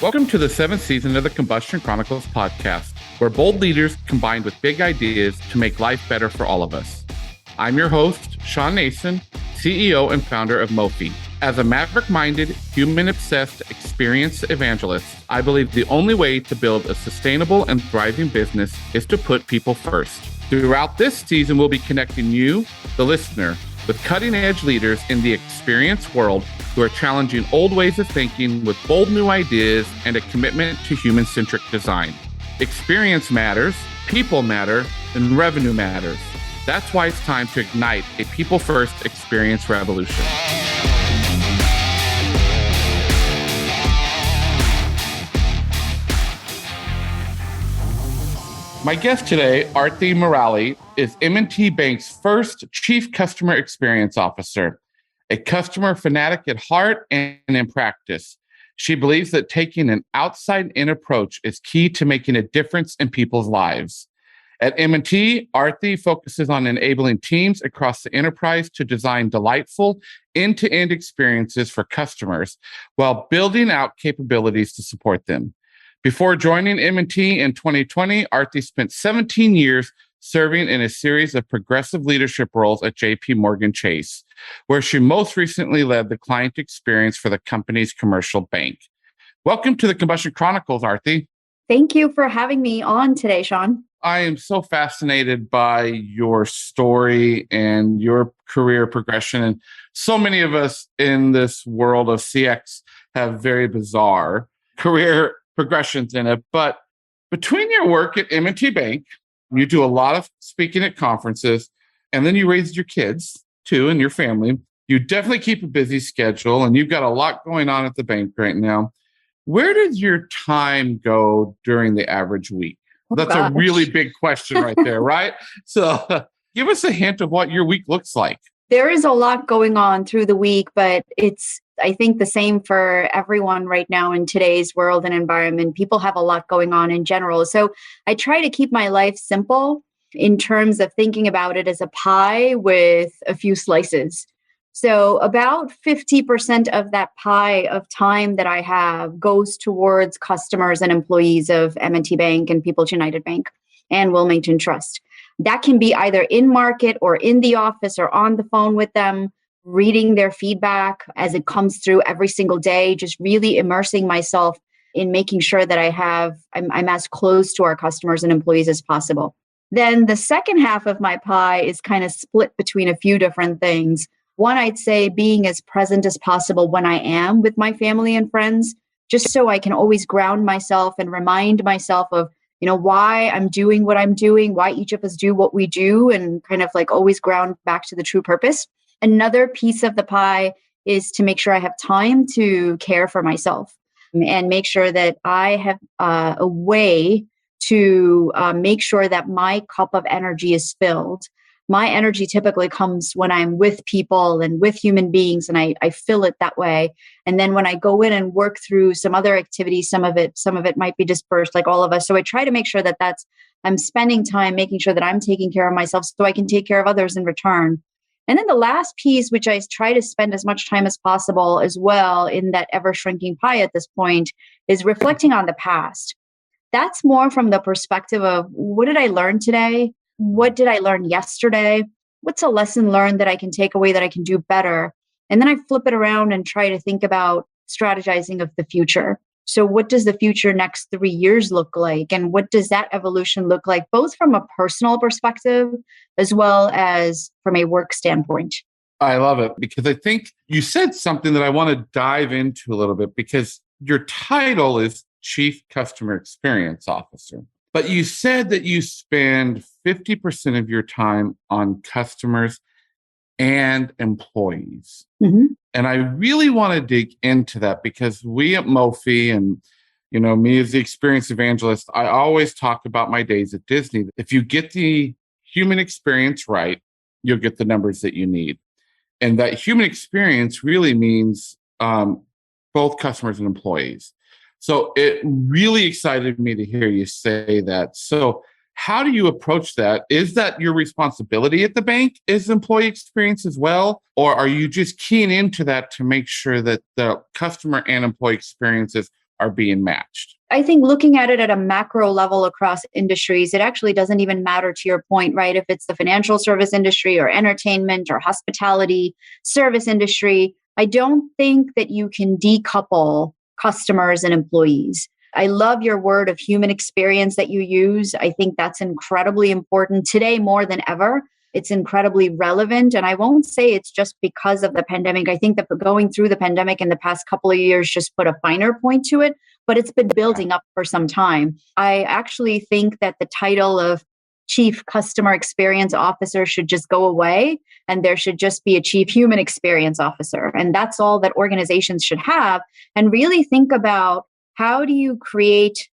Welcome to the 7th season of the Combustion Chronicles podcast, where bold leaders combine with big ideas to make life better for all of us. I'm your host, Shawn Nason, CEO and founder of Mofi. As a maverick-minded, human-obsessed, experienced evangelist, I believe the only way to build a sustainable and thriving business is to put people first. Throughout this season, we'll be connecting you, the listener, with cutting-edge leaders in the experience world who are challenging old ways of thinking with bold new ideas and a commitment to human-centric design. Experience matters, people matter, and revenue matters. That's why it's time to ignite a people-first experience revolution. My guest today, Aarthi Murali, is M&T Bank's first Chief Customer Experience Officer, a customer fanatic at heart and in practice. She believes that taking an outside-in approach is key to making a difference in people's lives. At M&T, Aarthi focuses on enabling teams across the enterprise to design delightful end-to-end experiences for customers while building out capabilities to support them. Before joining M&T in 2020, Aarthi spent 17 years serving in a series of progressive leadership roles at J.P. Morgan Chase, where she most recently led the client experience for the company's commercial bank. Welcome to the Combustion Chronicles, Aarthi. Thank you for having me on today, Shawn. I am so fascinated by your story and your career progression. And so many of us in this world of CX have very bizarre career progressions in it. But between your work at M&T Bank, you do a lot of speaking at conferences, and then you raised your kids too and your family. You definitely keep a busy schedule, and you've got a lot going on at the bank right now. Where does your time go during the average week? That's a really big question right there, right? So give us a hint of what your week looks like. There is a lot going on through the week, but it's, I think, the same for everyone right now in today's world and environment. People have a lot going on in general. So I try to keep my life simple in terms of thinking about it as a pie with a few slices. So about 50% of that pie of time that I have goes towards customers and employees of M&T Bank and People's United Bank and Wilmington Trust. That can be either in market or in the office or on the phone with them, reading their feedback as it comes through every single day, just really immersing myself in making sure that I'm as close to our customers and employees as possible. Then the second half of my pie is kind of split between a few different things. One, I'd say being as present as possible when I am with my family and friends, just so I can always ground myself and remind myself of why I'm doing what I'm doing, why each of us do what we do, and kind of like always ground back to the true purpose. Another piece of the pie is to make sure I have time to care for myself and make sure that I have a way to make sure that my cup of energy is filled. My energy typically comes when I'm with people and with human beings, and I fill it that way. And then when I go in and work through some other activities, some of it might be dispersed like all of us. So I try to make sure that I'm spending time making sure that I'm taking care of myself so I can take care of others in return. And then the last piece, which I try to spend as much time as possible as well in that ever shrinking pie at this point, is reflecting on the past. That's more from the perspective of, what did I learn today? What did I learn yesterday? What's a lesson learned that I can take away that I can do better? And then I flip it around and try to think about strategizing of the future. So what does the future next 3 years look like? And what does that evolution look like, both from a personal perspective as well as from a work standpoint? I love it, because I think you said something that I want to dive into a little bit, because your title is Chief Customer Experience Officer. But you said that you spend 50% of your time on customers and employees. Mm-hmm. And I really want to dig into that, because we at Mofi and, me as the experience evangelist, I always talk about my days at Disney. If you get the human experience right, you'll get the numbers that you need. And that human experience really means both customers and employees. So it really excited me to hear you say that. So how do you approach that? Is that your responsibility at the bank, is employee experience as well? Or are you just keying into that to make sure that the customer and employee experiences are being matched? I think looking at it at a macro level across industries, it actually doesn't even matter, to your point, right? If it's the financial service industry or entertainment or hospitality service industry, I don't think that you can decouple customers and employees. I love your word of human experience that you use. I think that's incredibly important today more than ever. It's incredibly relevant. And I won't say it's just because of the pandemic. I think that going through the pandemic in the past couple of years just put a finer point to it, but it's been building up for some time. I actually think that the title of Chief Customer Experience Officer should just go away, and there should just be a Chief Human Experience Officer. And that's all that organizations should have. And really think about, how do you create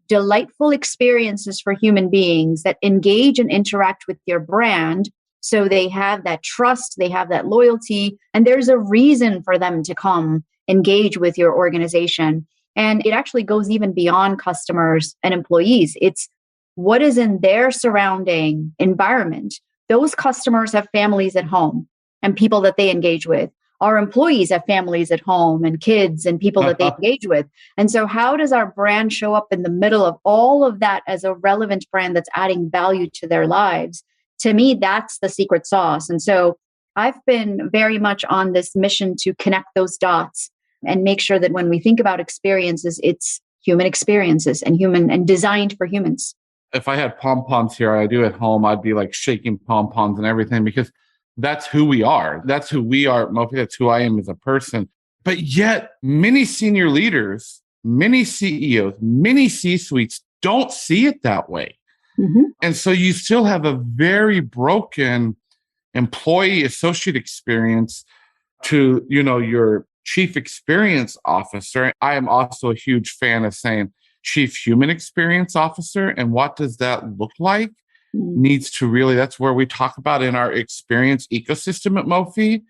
delightful experiences for human beings that engage and interact with your brand, so they have that trust, they have that loyalty, and there's a reason for them to come engage with your organization. And it actually goes even beyond customers and employees. It's what is in their surrounding environment. Those customers have families at home and people that they engage with. Our employees have families at home and kids and people that they engage with. And so how does our brand show up in the middle of all of that as a relevant brand that's adding value to their lives? To me, that's the secret sauce. And so I've been very much on this mission to connect those dots and make sure that when we think about experiences, it's human experiences and human and designed for humans. If I had pom-poms here, I do at home, I'd be like shaking pom-poms and everything, because that's who we are. That's who we are. Mofi, that's who I am as a person. But yet many senior leaders, many CEOs, many C-suites don't see it that way. Mm-hmm. And so you still have a very broken employee associate experience to, your chief experience officer. I am also a huge fan of saying chief human experience officer. And what does that look like? Needs to really, that's where we talk about in our experience ecosystem at Mofi,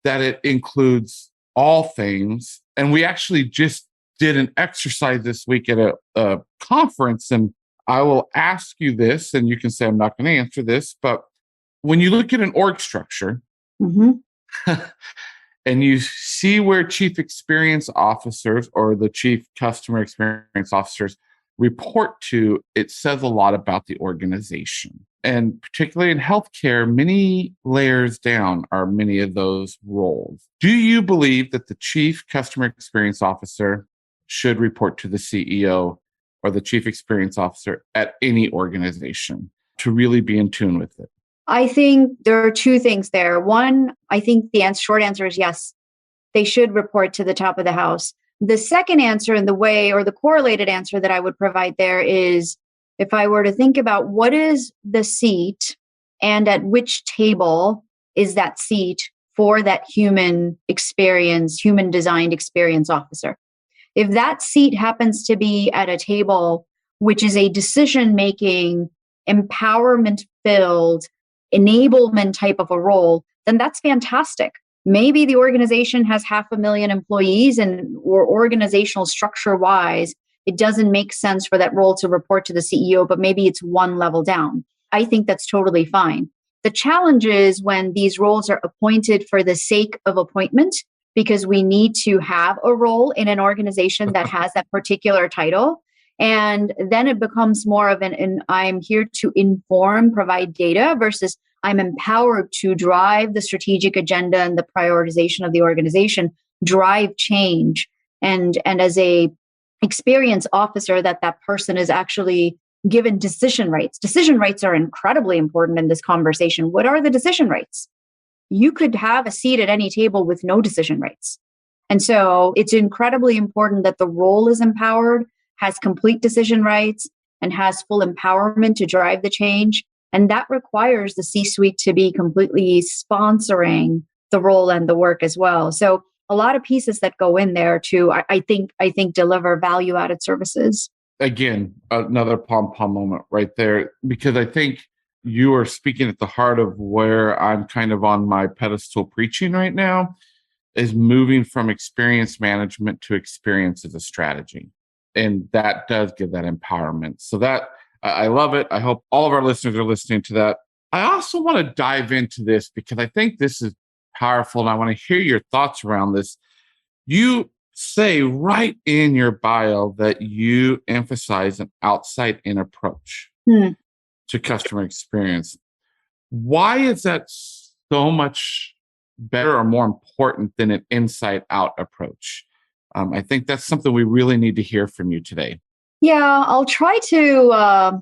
that it includes all things. And we actually just did an exercise this week at a conference. And I will ask you this, and you can say I'm not going to answer this, but when you look at an org structure, mm-hmm. and you see where chief experience officers or the chief customer experience officers report to, it says a lot about the organization. And particularly in healthcare, many layers down are many of those roles. Do you believe that the chief customer experience officer should report to the CEO or the chief experience officer at any organization to really be in tune with it? I think there are two things there. One, I think the short answer is yes, they should report to the top of the house. The second answer, and the way, or the correlated answer that I would provide there, is if I were to think about what is the seat and at which table is that seat for that human experience, human designed experience officer. If that seat happens to be at a table which is a decision-making, empowerment-filled, enablement type of a role, then that's fantastic. Maybe the organization has 500,000 employees, and or organizational structure wise, it doesn't make sense for that role to report to the CEO, but maybe it's one level down. I think that's totally fine. The challenge is when these roles are appointed for the sake of appointment, because we need to have a role in an organization that has that particular title. And then it becomes more of an I'm here to inform, provide data, versus I'm empowered to drive the strategic agenda and the prioritization of the organization, drive change. And as a experience officer, that person is actually given decision rights. Decision rights are incredibly important in this conversation. What are the decision rights? You could have a seat at any table with no decision rights. And so it's incredibly important that the role is empowered, has complete decision rights, and has full empowerment to drive the change. And that requires the C-suite to be completely sponsoring the role and the work as well. So a lot of pieces that go in there to, I think deliver value-added services. Again, another pom-pom moment right there, because I think you are speaking at the heart of where I'm kind of on my pedestal preaching right now, is moving from experience management to experience as a strategy. And that does give that empowerment. So that, I love it. I hope all of our listeners are listening to that. I also want to dive into this because I think this is powerful, and I want to hear your thoughts around this. You say right in your bio that you emphasize an outside in approach Hmm. to customer experience. Why is that so much better or more important than an inside out approach? I think that's something we really need to hear from you today. Yeah, I'll try to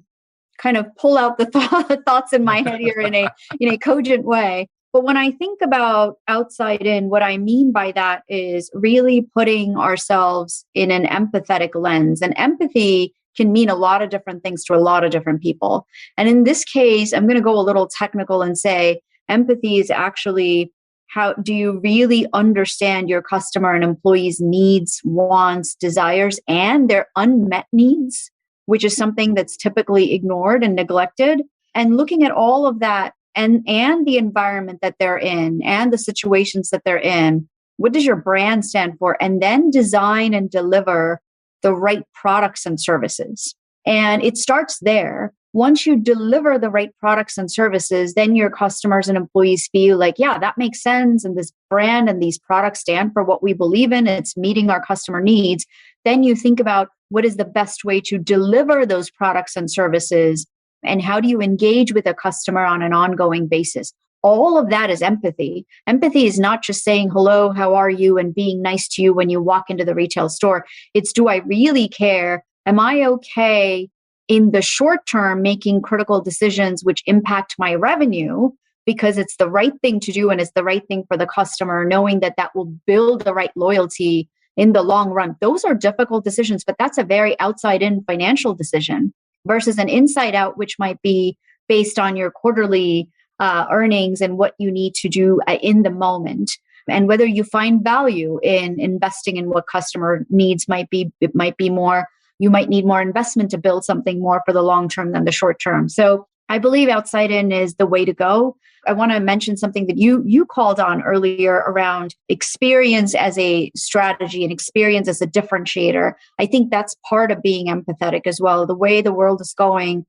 kind of pull out the thoughts in my head here in a cogent way. But when I think about outside in, what I mean by that is really putting ourselves in an empathetic lens. And empathy can mean a lot of different things to a lot of different people. And in this case, I'm going to go a little technical and say empathy is actually, how do you really understand your customer and employees' needs, wants, desires, and their unmet needs, which is something that's typically ignored and neglected, and looking at all of that and the environment that they're in and the situations that they're in. What does your brand stand for? And then design and deliver the right products and services. And it starts there. Once you deliver the right products and services, then your customers and employees feel like, yeah, that makes sense. And this brand and these products stand for what we believe in. It's meeting our customer needs. Then you think about what is the best way to deliver those products and services, and how do you engage with a customer on an ongoing basis. All of that is empathy. Empathy is not just saying, hello, how are you? And being nice to you when you walk into the retail store. It's, do I really care? Am I okay in the short term making critical decisions which impact my revenue because it's the right thing to do and it's the right thing for the customer, knowing that that will build the right loyalty in the long run? Those are difficult decisions, but that's a very outside in financial decision versus an inside out, which might be based on your quarterly earnings and what you need to do in the moment, and whether you find value in investing in what customer needs might be. It might be more, you might need more investment to build something more for the long term than the short term. So I believe outside in is the way to go. I want to mention something that you called on earlier around experience as a strategy and experience as a differentiator. I think that's part of being empathetic as well. The way the world is going,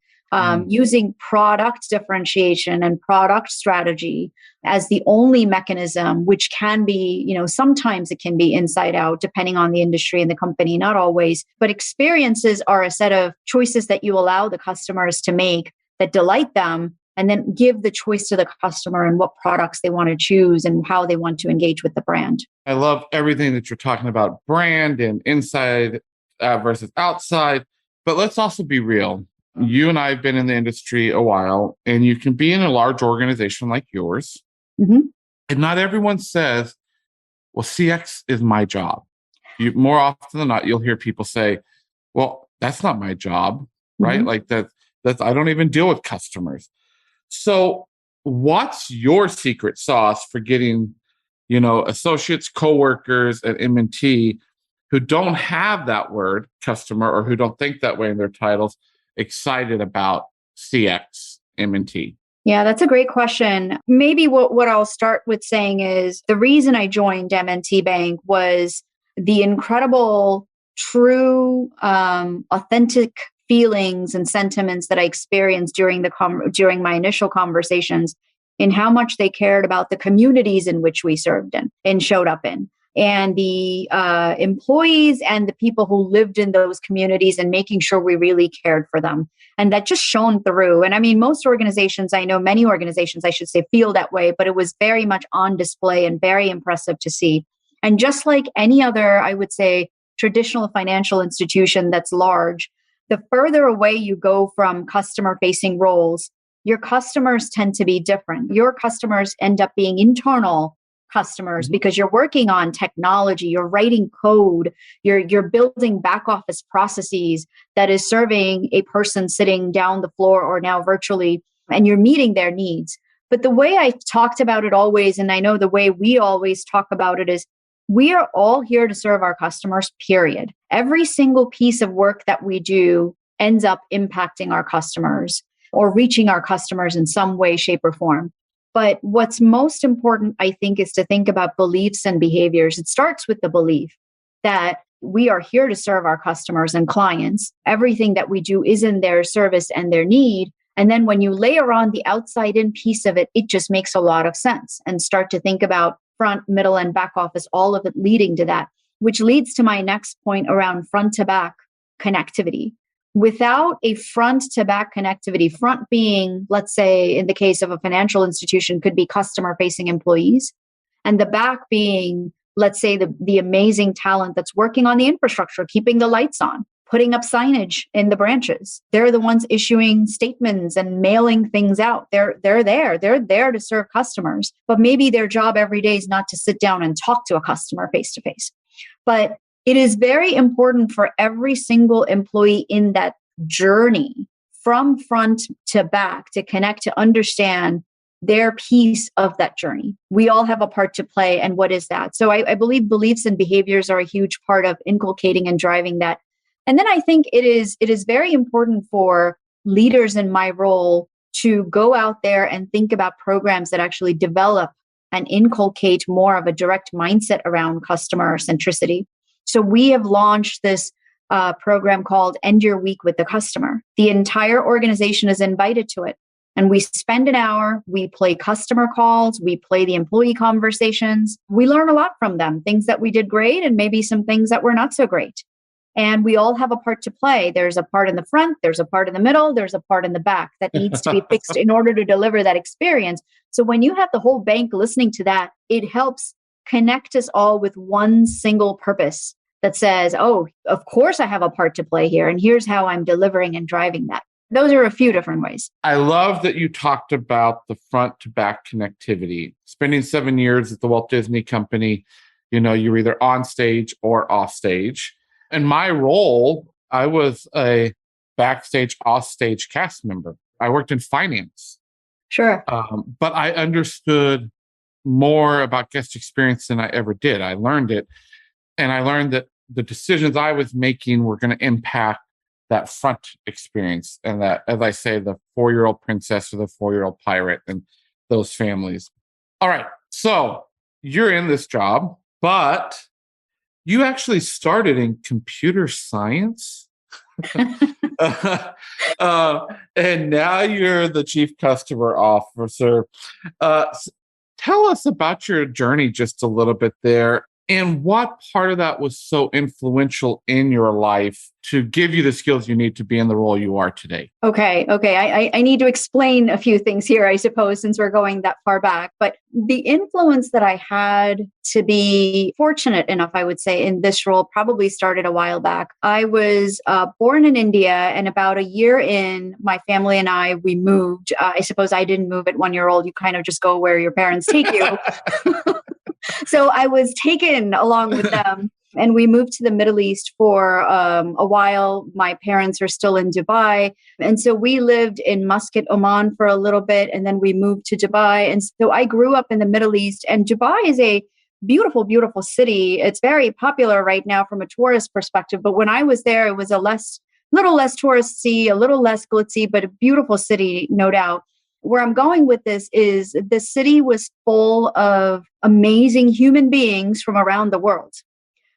using product differentiation and product strategy as the only mechanism, which can be, sometimes it can be inside out, depending on the industry and the company, not always. But experiences are a set of choices that you allow the customers to make that delight them, and then give the choice to the customer and what products they want to choose and how they want to engage with the brand. I love everything that you're talking about, brand and inside versus outside. But let's also be real. You and I have been in the industry a while, and you can be in a large organization like yours. Mm-hmm. And not everyone says, well, CX is my job. More often than not, you'll hear people say, well, that's not my job, right? Mm-hmm. Like that's I don't even deal with customers. So what's your secret sauce for getting, associates, coworkers at M&T who don't have that word customer or who don't think that way in their titles excited about CX M&T? Yeah, that's a great question. Maybe what I'll start with saying is the reason I joined M&T Bank was the incredible, true, authentic feelings and sentiments that I experienced during during my initial conversations, in how much they cared about the communities in which we served in and showed up in, and the employees and the people who lived in those communities, and making sure we really cared for them. And that just shone through. And I mean, most organizations, I know many organizations, I should say, feel that way, but it was very much on display and very impressive to see. And just like any other, I would say, traditional financial institution that's large, the further away you go from customer-facing roles, your customers tend to be different. Your customers end up being internal customers because you're working on technology, you're writing code, you're building back office processes that is serving a person sitting down the floor or now virtually, and you're meeting their needs. But the way I talked about it always, and I know the way we always talk about it, is we are all here to serve our customers, period. Every single piece of work that we do ends up impacting our customers or reaching our customers in some way, shape, or form. But what's most important, I think, is to think about beliefs and behaviors. It starts with the belief that we are here to serve our customers and clients. Everything that we do is in their service and their need. And then when you layer on the outside in piece of it, it just makes a lot of sense, and start to think about front, middle, and back office, all of it leading to that. which leads to my next point around front to back connectivity. Without a front to back connectivity, front being, let's say, in the case of a financial institution, could be customer facing employees, and the back being, let's say, the amazing talent that's working on the infrastructure, keeping the lights on, putting up signage in the branches. They're the ones issuing statements and mailing things out. They're there. They're there to serve customers. But maybe their job every day is not to sit down and talk to a customer face to face. But it is very important for every single employee in that journey from front to back to connect, to understand their piece of that journey. We all have a part to play. And what is that? So I believe beliefs and behaviors are a huge part of inculcating and driving that. And then I think it is very important for leaders in my role to go out there and think about programs that actually develop and inculcate more of a direct mindset around customer centricity. So we have launched this program called End Your Week with the Customer. The entire organization is invited to it. And we spend an hour, we play customer calls, we play the employee conversations. We learn a lot from them, things that we did great and maybe some things that were not so great. And we all have a part to play. There's a part in the front, there's a part in the middle, there's a part in the back that needs to be fixed in order to deliver that experience. So when you have the whole bank listening to that, it helps connect us all with one single purpose that says, oh, of course I have a part to play here. And here's how I'm delivering and driving that. Those are a few different ways. I love that you talked about the front to back connectivity. Spending 7 years at the Walt Disney Company, you're either on stage or off stage. In my role, I was a backstage, off stage cast member. I worked in finance. Sure. But I understood more about guest experience than I ever did. I learned it. And I learned that the decisions I was making were going to impact that front experience. And that, as I say, the 4-year-old princess or the 4-year-old pirate and those families. All right. So you're in this job, but you actually started in computer science. And now you're the chief customer officer. Tell us about your journey just a little bit there. And what part of that was so influential in your life to give you the skills you need to be in the role you are today? Okay. I need to explain a few things here, I suppose, since we're going that far back. But the influence that I had to be fortunate enough, I would say, in this role probably started a while back. I was born in India, and about a year in, my family and we moved. I suppose I didn't move at 1 year old. You kind of just go where your parents take you. So I was taken along with them, and we moved to the Middle East for a while. My parents are still in Dubai. And so we lived in Muscat, Oman for a little bit, and then we moved to Dubai. And so I grew up in the Middle East, and Dubai is a beautiful, beautiful city. It's very popular right now from a tourist perspective. But when I was there, it was little less touristy, a little less glitzy, but a beautiful city, no doubt. Where I'm going with this is the city was full of amazing human beings from around the world.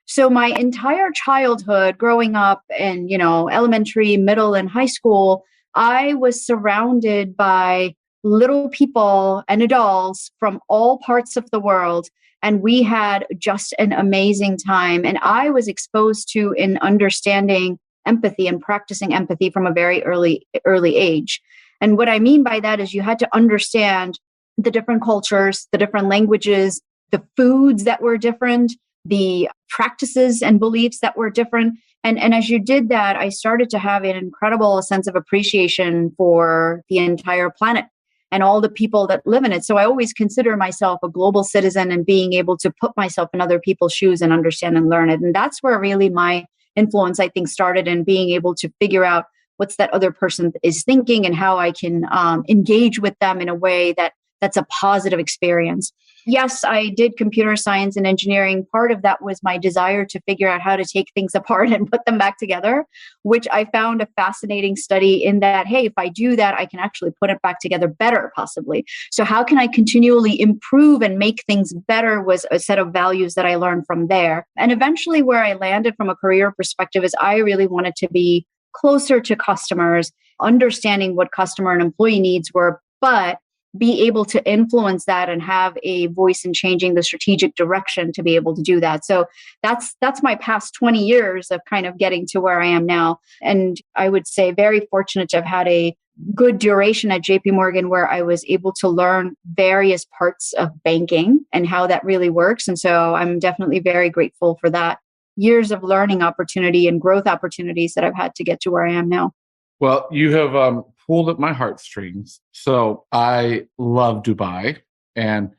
So my entire childhood growing up in, elementary, middle, and high school, I was surrounded by little people and adults from all parts of the world. And we had just an amazing time. And I was exposed to and understanding empathy and practicing empathy from a very early age. And what I mean by that is you had to understand the different cultures, the different languages, the foods that were different, the practices and beliefs that were different. And as you did that, I started to have an incredible sense of appreciation for the entire planet and all the people that live in it. So I always consider myself a global citizen and being able to put myself in other people's shoes and understand and learn it. And that's where really my influence, I think, started in being able to figure out what's that other person is thinking and how I can engage with them in a way that's a positive experience. Yes, I did computer science and engineering. Part of that was my desire to figure out how to take things apart and put them back together, which I found a fascinating study in that, hey, if I do that, I can actually put it back together better, possibly. So how can I continually improve and make things better was a set of values that I learned from there. And eventually where I landed from a career perspective is I really wanted to be closer to customers, understanding what customer and employee needs were, but be able to influence that and have a voice in changing the strategic direction to be able to do that. So that's my past 20 years of kind of getting to where I am now. And I would say very fortunate to have had a good duration at JP Morgan where I was able to learn various parts of banking and how that really works. And so I'm definitely very grateful for that years of learning opportunity and growth opportunities that I've had to get to where I am now. Well, you have pulled at my heartstrings. So I love Dubai, and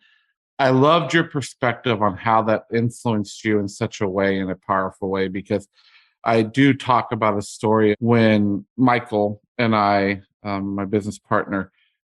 I loved your perspective on how that influenced you in such a way, in a powerful way, because I do talk about a story when Michael and I, my business partner,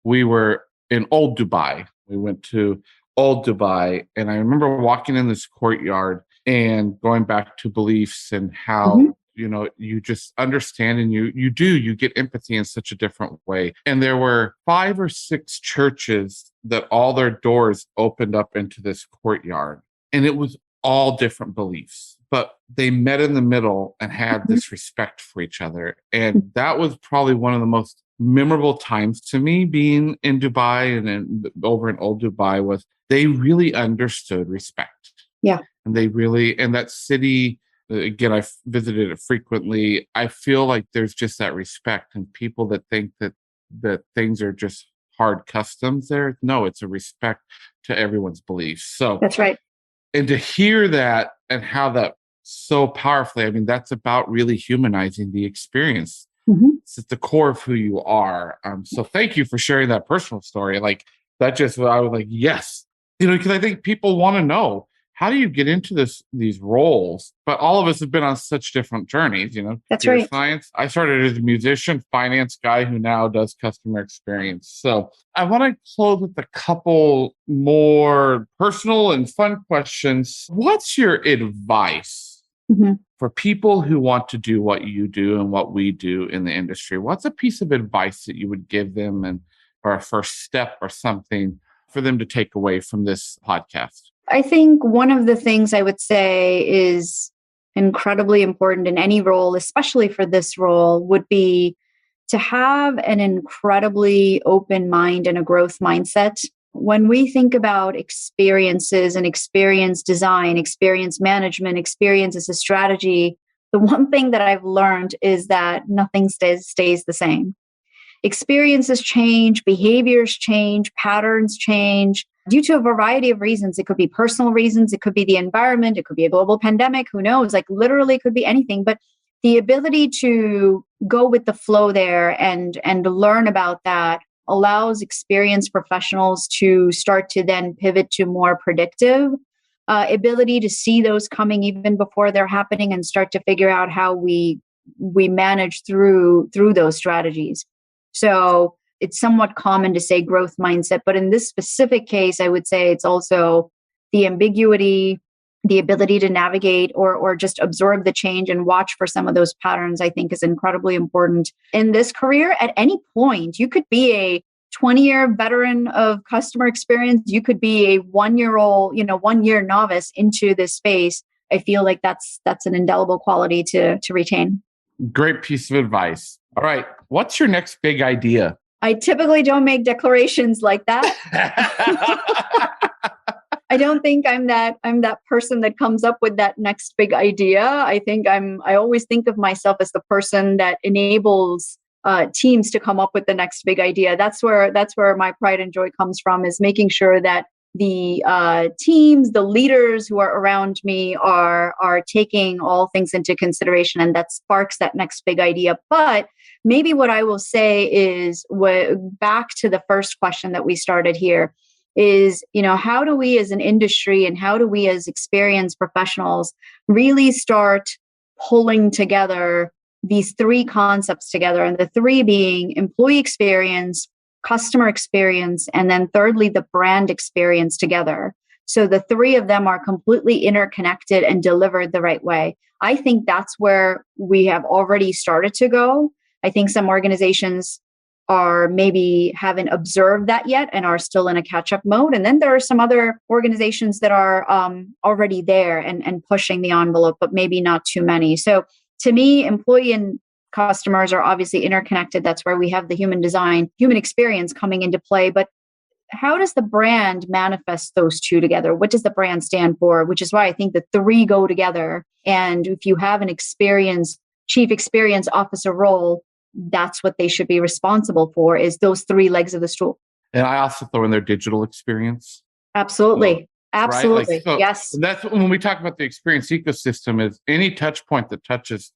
we were in old Dubai. We went to old Dubai, and I remember walking in this courtyard and going back to beliefs and how you just understand, and you get empathy in such a different way. And there were 5 or 6 churches that all their doors opened up into this courtyard, and it was all different beliefs, but they met in the middle and had this respect for each other. And that was probably one of the most memorable times to me being in Dubai and over in old Dubai was they really understood respect. Yeah. And and that city, again, I've visited it frequently. I feel like there's just that respect, and people that think that things are just hard customs there. No, it's a respect to everyone's beliefs. So that's right. And to hear that and how that so powerfully, I mean, that's about really humanizing the experience. It's at the core of who you are. So thank you for sharing that personal story. Like that just, I was like, yes, because I think people want to know, how do you get into these roles? But all of us have been on such different journeys, That's computer right. science. I started as a musician, finance guy who now does customer experience. So I want to close with a couple more personal and fun questions. What's your advice for people who want to do what you do and what we do in the industry? What's a piece of advice that you would give them, or a first step or something for them to take away from this podcast? I think one of the things I would say is incredibly important in any role, especially for this role, would be to have an incredibly open mind and a growth mindset. When we think about experiences and experience design, experience management, experience as a strategy, the one thing that I've learned is that nothing stays the same. Experiences change, behaviors change, patterns change due to a variety of reasons. It could be personal reasons, it could be the environment, it could be a global pandemic, who knows? Like literally it could be anything. But the ability to go with the flow there and learn about that allows experienced professionals to start to then pivot to more predictive ability to see those coming even before they're happening and start to figure out how we manage through those strategies. So it's somewhat common to say growth mindset, but in this specific case, I would say it's also the ambiguity, the ability to navigate or just absorb the change and watch for some of those patterns, I think is incredibly important in this career. At any point, you could be a 20-year veteran of customer experience. You could be a 1-year novice into this space. I feel like that's an indelible quality to retain. Great piece of advice. All right. What's your next big idea? I typically don't make declarations like that. I don't think I'm that person that comes up with that next big idea. I always think of myself as the person that enables teams to come up with the next big idea. That's where my pride and joy comes from, is making sure that the teams, the leaders who are around me are taking all things into consideration, and that sparks that next big idea. But maybe what I will say is, back to the first question that we started here, is, how do we as an industry and how do we as experienced professionals really start pulling together these 3 concepts together, and the 3 being employee experience, customer experience, and then thirdly, the brand experience together. So the 3 of them are completely interconnected and delivered the right way. I think that's where we have already started to go. I think some organizations are maybe haven't observed that yet and are still in a catch-up mode. And then there are some other organizations that are already there and pushing the envelope, but maybe not too many. So to me, employee and customers are obviously interconnected. That's where we have the human design, human experience coming into play. But how does the brand manifest those two together? What does the brand stand for? Which is why I think the three go together. And if you have an chief experience officer role, that's what they should be responsible for, is those three legs of the stool. And I also throw in their digital experience. Absolutely. So, absolutely. right? So yes. That's when we talk about the experience ecosystem, is any touch point that touches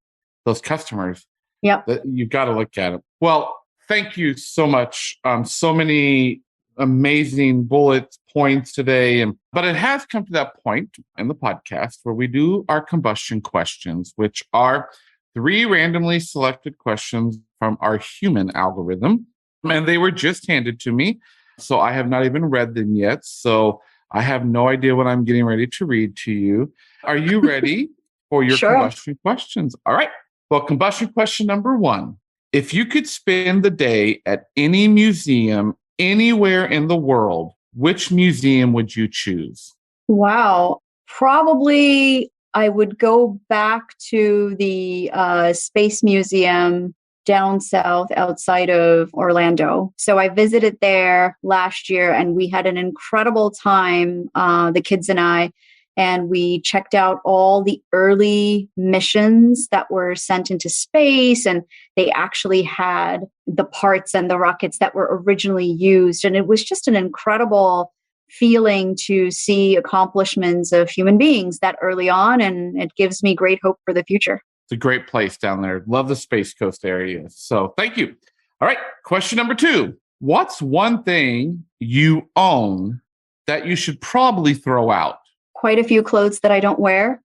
those customers. Yep. You've got to look at it. Well, thank you so much. So many amazing bullet points today. But it has come to that point in the podcast where we do our combustion questions, which are 3 randomly selected questions from our human algorithm. And they were just handed to me. So I have not even read them yet. So I have no idea what I'm getting ready to read to you. Are you ready for your Sure. combustion questions? All right. Well, combustion question number 1. If you could spend the day at any museum anywhere in the world, which museum would you choose? Wow. Probably I would go back to the Space Museum down south outside of Orlando. So I visited there last year and we had an incredible time, the kids and I, and we checked out all the early missions that were sent into space, and they actually had the parts and the rockets that were originally used. And it was just an incredible feeling to see accomplishments of human beings that early on, and it gives me great hope for the future. It's a great place down there. Love the Space Coast area. So thank you. All right. Question number 2. What's one thing you own that you should probably throw out? Quite a few clothes that I don't wear.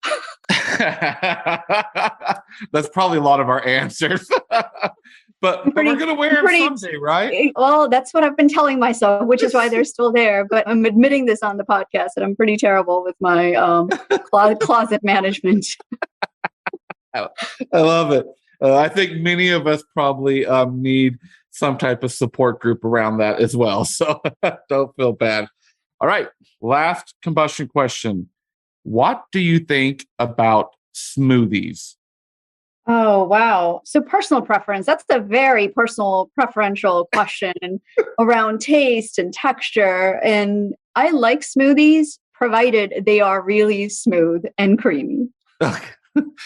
That's probably a lot of our answers. But we're going to wear them someday, right? Well, that's what I've been telling myself, which is why they're still there. But I'm admitting this on the podcast that I'm pretty terrible with my closet management. I love it. I think many of us probably need some type of support group around that as well. So don't feel bad. All right. Last combustion question. What do you think about smoothies? Oh, wow. So personal preference, that's a very personal preferential question around taste and texture. And I like smoothies provided they are really smooth and creamy.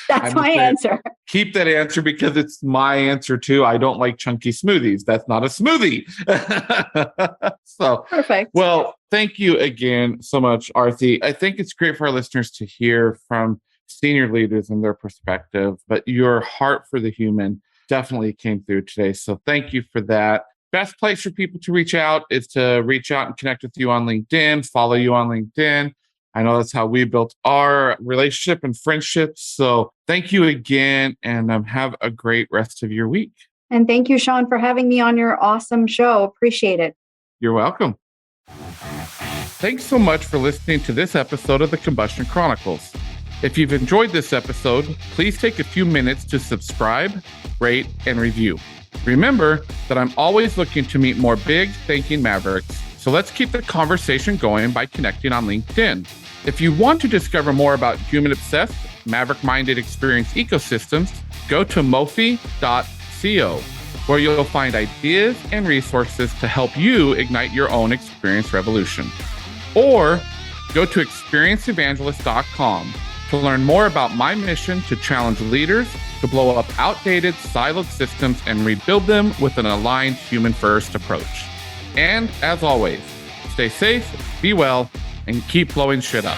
That's my answer. Keep that answer because it's my answer too. I don't like chunky smoothies. That's not a smoothie. So perfect. Well, thank you again so much, Aarthi. I think it's great for our listeners to hear from senior leaders and their perspective, but your heart for the human definitely came through today. So thank you for that. Best place for people to reach out is to reach out and connect with you on LinkedIn, follow you on LinkedIn. I know that's how we built our relationship and friendship. So thank you again, and have a great rest of your week. And thank you, Shawn, for having me on your awesome show. Appreciate it. You're welcome. Thanks so much for listening to this episode of the Combustion Chronicles. If you've enjoyed this episode, please take a few minutes to subscribe, rate, and review. Remember that I'm always looking to meet more big thinking mavericks. So let's keep the conversation going by connecting on LinkedIn. If you want to discover more about human-obsessed, maverick-minded experience ecosystems, go to mofi.co, where you'll find ideas and resources to help you ignite your own experience revolution. Or go to experienceenvangelist.com to learn more about my mission to challenge leaders to blow up outdated, siloed systems and rebuild them with an aligned human-first approach. And as always, stay safe, be well, and keep blowing shit up.